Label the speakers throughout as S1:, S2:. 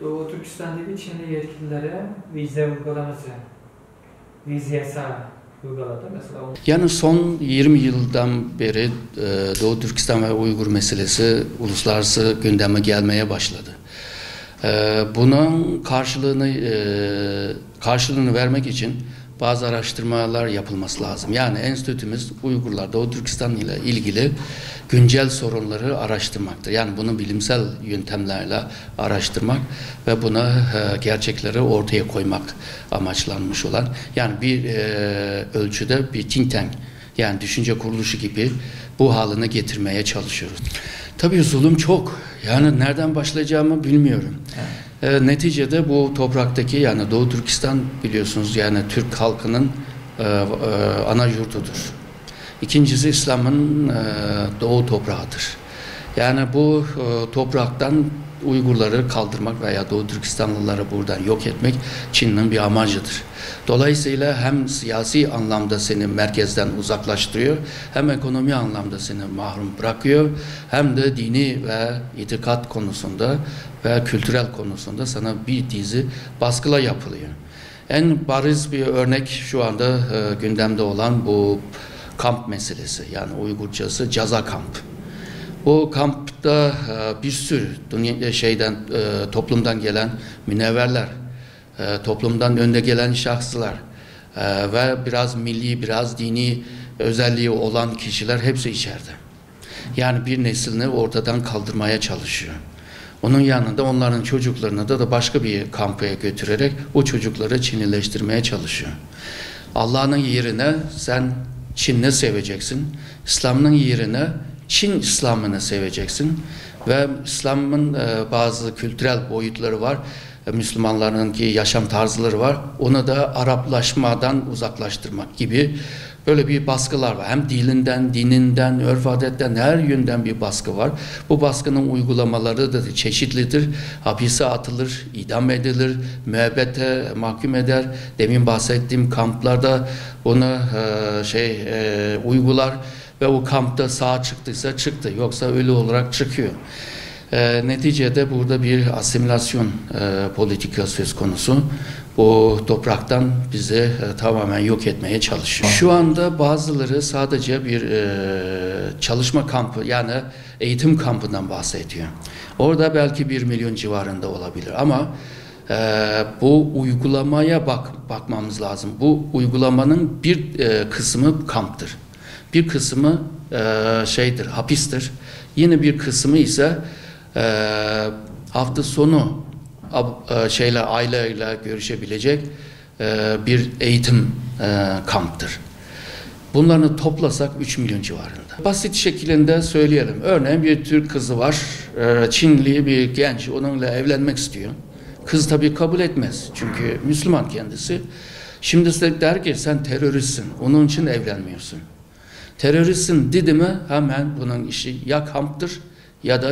S1: Doğu Türkistan'daki Çinli yetkililere vize uygulaması, vize yasağı uyguladı. Mesela
S2: Yani son 20 yıldan beri Doğu Türkistan ve Uygur meselesi uluslararası gündeme gelmeye başladı. Bunun karşılığını vermek için bazı araştırmalar yapılması lazım. Yani enstitümüz Uygurlar, Doğu Türkistan ile ilgili güncel sorunları araştırmaktır. Yani bunu bilimsel yöntemlerle araştırmak ve buna gerçekleri ortaya koymak amaçlanmış olan, yani bir ölçüde bir think tank, yani düşünce kuruluşu gibi bu haline getirmeye çalışıyoruz. Tabii zulüm çok. Yani nereden başlayacağımı bilmiyorum. Neticede bu topraktaki, yani Doğu Türkistan biliyorsunuz, yani Türk halkının ana yurdudur. İkincisi İslam'ın doğu toprağıdır. Yani bu topraktan Uygurları kaldırmak veya Doğu Türkistanlıları buradan yok etmek Çin'in bir amacıdır. Dolayısıyla hem siyasi anlamda seni merkezden uzaklaştırıyor, hem ekonomi anlamda seni mahrum bırakıyor, hem de dini ve itikat konusunda ve kültürel konusunda sana bir dizi baskılar yapılıyor. En bariz bir örnek şu anda gündemde olan bu kamp meselesi, yani Uygurcası Caza kamp. O kampta bir sürü toplumdan gelen münevverler, toplumdan önde gelen şahslar ve biraz milli, biraz dini özelliği olan kişiler hepsi içeride. Yani bir neslini ortadan kaldırmaya çalışıyor. Onun yanında onların çocuklarını da başka bir kampa götürerek o çocukları Çinileştirmeye çalışıyor. Allah'ın yerine sen Çin'i seveceksin, İslam'ın yerine Çin İslam'ını seveceksin ve İslam'ın bazı kültürel boyutları var, Müslümanların ki yaşam tarzları var, onu da Araplaşmadan uzaklaştırmak gibi böyle bir baskılar var. Hem dininden, örf adetten, her yönden bir baskı var. Bu baskının uygulamaları da çeşitlidir. Hapise atılır, idam edilir, müebbete mahkum eder. Demin bahsettiğim kamplarda bunu uygular ve o kampta sağ çıktıysa çıktı, yoksa ölü olarak çıkıyor. Neticede burada bir asimilasyon politika söz konusu. Bu topraktan bizi tamamen yok etmeye çalışıyor. Şu anda bazıları sadece bir çalışma kampı, yani eğitim kampından bahsediyor. Orada belki 1 milyon civarında olabilir ama bu uygulamaya bakmamız lazım. Bu uygulamanın bir kısmı kamptır. Bir kısmı hapistir. Yine bir kısmı ise hafta sonu aileyle görüşebilecek bir eğitim kamptır. Bunları toplasak 3 milyon civarında. Basit şekilde söyleyelim. Örneğin bir Türk kızı var, Çinli bir genç, onunla evlenmek istiyor. Kız tabii kabul etmez, çünkü Müslüman kendisi. Şimdi size der ki sen teröristsin, onun için evlenmiyorsun. Teröristsin dedi mi hemen bunun işi ya kamptır ya da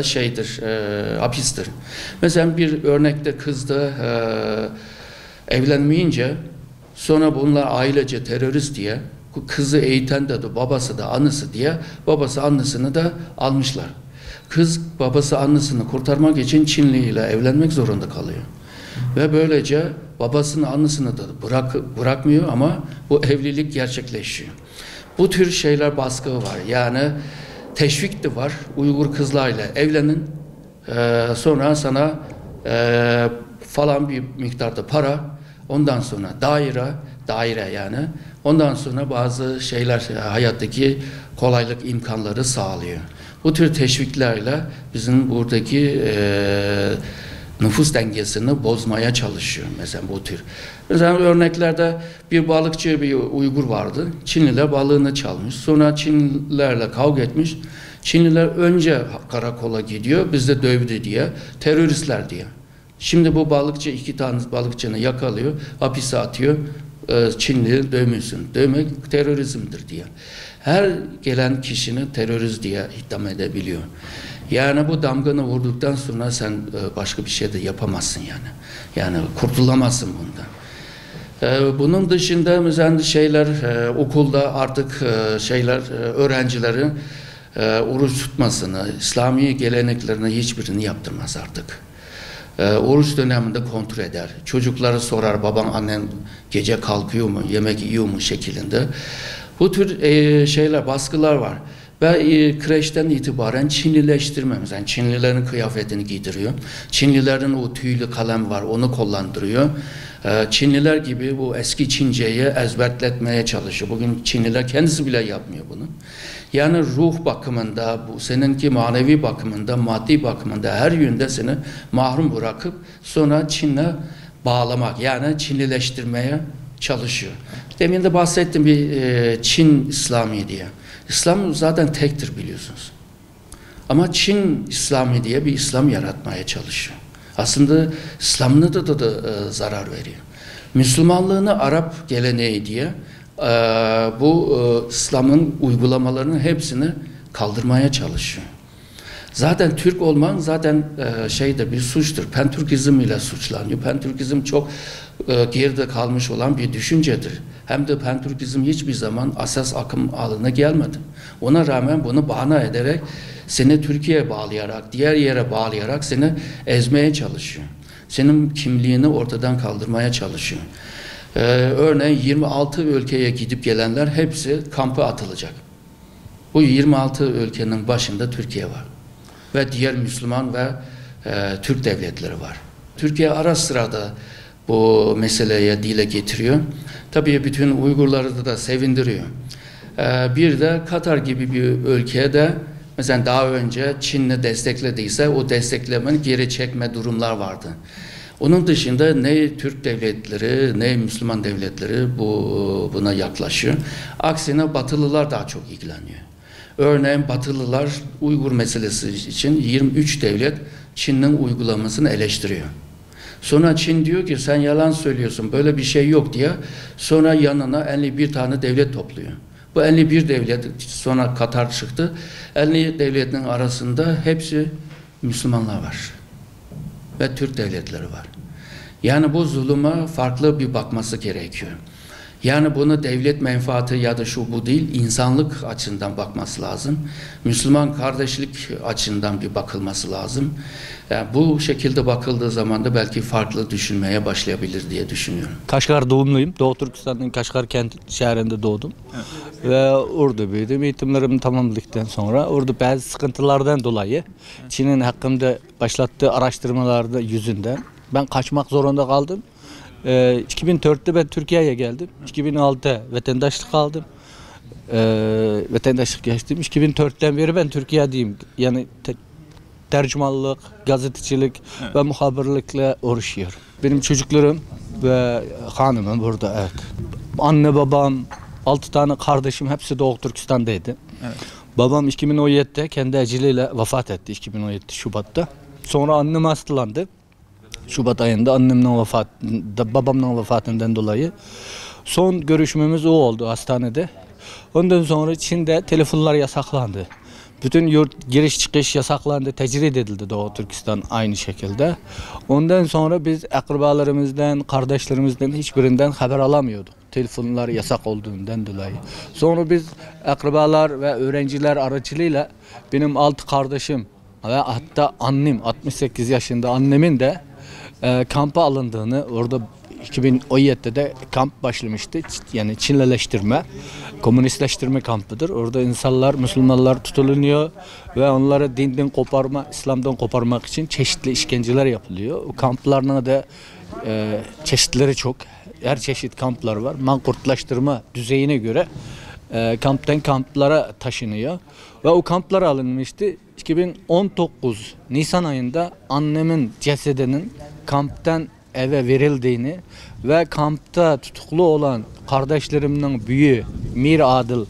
S2: hapistir. Mesela bir örnekte kız da evlenmeyince sonra bunlar ailece terörist diye kızı eğiten de babası da annesi diye babası annesini de almışlar. Kız babası annesini kurtarmak için Çinli ile evlenmek zorunda kalıyor. Ve böylece babasını annesini de bırakmıyor ama bu evlilik gerçekleşiyor. Bu tür şeyler baskı var. Yani teşvik de var. Uygur kızlarla evlenin. Sonra sana falan bir miktarda para. Ondan sonra daire yani. Ondan sonra bazı şeyler hayattaki kolaylık imkanları sağlıyor. Bu tür teşviklerle bizim buradaki nüfus dengesini bozmaya çalışıyor mesela bu tür. Mesela örneklerde bir balıkçı, bir Uygur vardı. Çinliler balığını çalmış. Sonra Çinlilerle kavga etmiş. Çinliler önce karakola gidiyor, biz de dövdü diye, teröristler diye. Şimdi bu balıkçı 2 tane balıkçını yakalıyor, hapise atıyor. Çinli dövmüşsün. Dövmek terörizmdir diye. Her gelen kişinin terörist diye iddia edebiliyor. Yani bu damganı vurduktan sonra sen başka bir şey de yapamazsın yani. Yani kurtulamazsın bundan. Bunun dışında mesela okulda artık öğrencilerin oruç tutmasını, İslami geleneklerini hiçbirini yaptırmaz artık. Oruç döneminde kontrol eder. Çocukları sorar, baban annen gece kalkıyor mu, yemek yiyor mu şeklinde. Bu tür şeyler, baskılar var. Ve kreşten itibaren Çinlileştirme. Yani Çinlilerin kıyafetini giydiriyor. Çinlilerin o tüylü kalem var, onu kullandırıyor. Çinliler gibi bu eski Çince'yi ezberletmeye çalışıyor. Bugün Çinliler kendisi bile yapmıyor bunu. Yani ruh bakımında, bu seninki manevi bakımında, maddi bakımında her yönde seni mahrum bırakıp sonra Çin'le bağlamak, yani Çinlileştirmeye çalışıyor. Demin de bahsettim bir Çin İslami diye. İslam zaten tektir biliyorsunuz. Ama Çin İslami diye bir İslam yaratmaya çalışıyor. Aslında İslam'ına da zarar veriyor. Müslümanlığını Arap geleneği diye bu İslam'ın uygulamalarının hepsini kaldırmaya çalışıyor. Zaten Türk olman zaten bir suçtur. Pentürkizm ile suçlanıyor. Pentürkizm çok geride kalmış olan bir düşüncedir. Hem de Pentürkizm hiçbir zaman asas akım haline gelmedi. Ona rağmen bunu bahane ederek seni Türkiye'ye bağlayarak, diğer yere bağlayarak seni ezmeye çalışıyor. Senin kimliğini ortadan kaldırmaya çalışıyor. Örneğin 26 ülkeye gidip gelenler hepsi kampa atılacak. Bu 26 ülkenin başında Türkiye var. Ve diğer Müslüman ve Türk devletleri var. Türkiye ara sırada bu meseleye dile getiriyor. Tabii bütün Uygurları da sevindiriyor. Bir de Katar gibi bir ülkede mesela daha önce Çin'le desteklediyse o desteklemenin geri çekme durumlar vardı. Onun dışında ne Türk devletleri ne Müslüman devletleri buna yaklaşıyor. Aksine Batılılar daha çok ilgileniyor. Örneğin Batılılar Uygur meselesi için 23 devlet Çin'in uygulamasını eleştiriyor. Sonra Çin diyor ki sen yalan söylüyorsun, böyle bir şey yok diye. Sonra yanına 51 tane devlet topluyor. Bu 51 devlet, sonra Katar çıktı. 50 devletin arasında hepsi Müslümanlar var. Ve Türk devletleri var. Yani bu zulüme farklı bir bakması gerekiyor. Yani bunu devlet menfaati ya da şu bu değil, insanlık açısından bakması lazım. Müslüman kardeşlik açısından bir bakılması lazım. Yani bu şekilde bakıldığı zaman da belki farklı düşünmeye başlayabilir diye düşünüyorum.
S3: Kaşgar doğumluyum. Doğu Türkistan'ın Kaşgar şehrinde doğdum. Evet. Ve orada büyüdüm. Eğitimlerimi tamamladıktan sonra orada bazı sıkıntılardan dolayı Çin'in hakkında başlattığı araştırmalarda yüzünden ben kaçmak zorunda kaldım. 2004'te ben Türkiye'ye geldim. 2006'da vatandaşlık aldım. Vatandaşlık geçtim. 2004'ten beri ben Türkiye'deyim. Yani tercümanlık, gazetecilik ve muhabirlikle uğraşıyorum. Benim çocuklarım ve hanımım burada. Evet. Anne babam, 6 tane kardeşim hepsi Doğu Türkistan'daydı. Evet. Babam 2017'de kendi eceliyle vefat etti. 2017 Şubat'ta. Sonra annem hastalandı. Şubat ayında babamın vefatından dolayı son görüşmemiz o oldu hastanede. Ondan sonra Çin'de telefonlar yasaklandı. Bütün yurt giriş çıkış yasaklandı, tecrid edildi Doğu Türkistan aynı şekilde. Ondan sonra biz akrabalarımızdan, kardeşlerimizden hiçbirinden haber alamıyorduk. Telefonlar yasak olduğundan dolayı. Sonra biz akrabalar ve öğrenciler aracılığıyla benim 6 kardeşim ve hatta annem 68 yaşında annemin de kampa alındığını, orada 2017'de de kamp başlamıştı. Yani Çinlileştirme, komünistleştirme kampıdır. Orada insanlar, Müslümanlar tutulunuyor ve onları dinden koparma, İslam'dan koparmak için çeşitli işkenceler yapılıyor. O kamplarına da çeşitleri çok. Her çeşit kamplar var. Mankurtlaştırma düzeyine göre kamptan kamplara taşınıyor. Ve o kamplara alınmıştı. 2019 Nisan ayında annemin cesedinin kamptan eve verildiğini ve kampta tutuklu olan kardeşlerimden büyüğü Mir Adil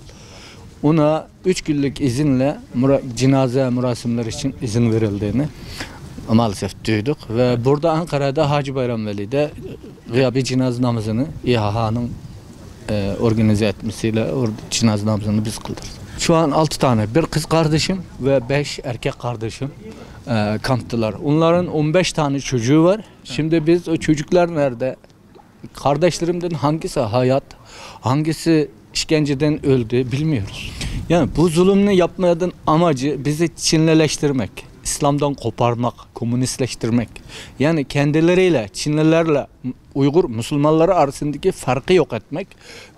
S3: ona 3 günlük izinle cenaze murasimleri için izin verildiğini maalesef duyduk. Ve burada Ankara'da Hacı Bayram Veli'de gıyabi cenaze namazını İHA'nın organize etmesiyle orada cenaze namazını biz kıldırdık. Şu an 6 tane, bir kız kardeşim ve 5 erkek kardeşim kamptılar. Onların 15 tane çocuğu var. Şimdi biz o çocuklar nerede? Kardeşlerimden hangisi hayat, hangisi işkenceden öldü bilmiyoruz. Yani bu zulümünü yapmanın amacı bizi Çinlileştirmek. İslam'dan koparmak, komünistleştirmek. Yani kendileriyle, Çinlilerle Uygur Müslümanları arasındaki farkı yok etmek.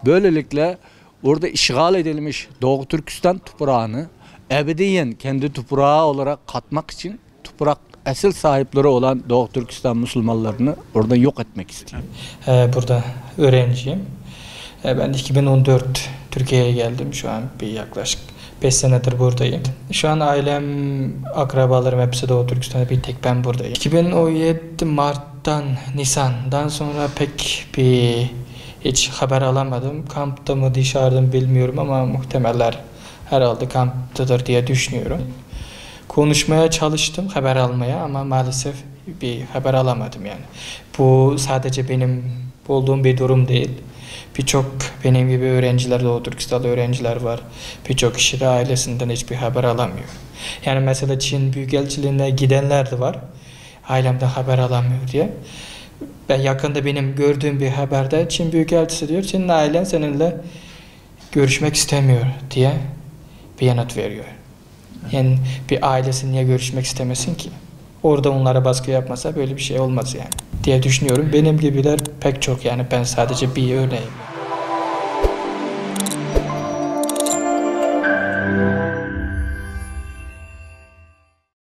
S3: Böylelikle orada işgal edilmiş Doğu Türkistan toprağını ebediyen kendi toprağı olarak katmak için toprak asıl sahipleri olan Doğu Türkistan Müslümanlarını oradan yok etmek istiyor.
S4: Burada öğrenciyim. Ben 2014 Türkiye'ye geldim. Şu an bir yaklaşık 5 senedir buradayım. Şu an ailem, akrabalarım hepsi Doğu Türkistan'da, bir tek ben buradayım. 2017 Mart'tan, Nisan'dan sonra pek hiç haber alamadım. Kampta mı dışarıda mı bilmiyorum ama muhtemeller herhalde kamptadır diye düşünüyorum. Konuşmaya çalıştım, haber almaya, ama maalesef bir haber alamadım yani. Bu sadece benim olduğum bir durum değil. Birçok benim gibi öğrenciler, Doğu Türkistan'da öğrenciler var. Birçok kişi de ailesinden hiçbir haber alamıyor. Yani mesela Çin Büyükelçiliğine gidenler de var. Ailemden haber alamıyor diye. Ben yakında benim gördüğüm bir haberde Çin Büyükelçisi diyor, senin ailen seninle görüşmek istemiyor diye bir yanıt veriyor. Yani bir ailesi niye görüşmek istemesin ki? Orada onlara baskı yapmasa böyle bir şey olmaz yani diye düşünüyorum. Benim gibiler pek çok, yani ben sadece bir örneğim.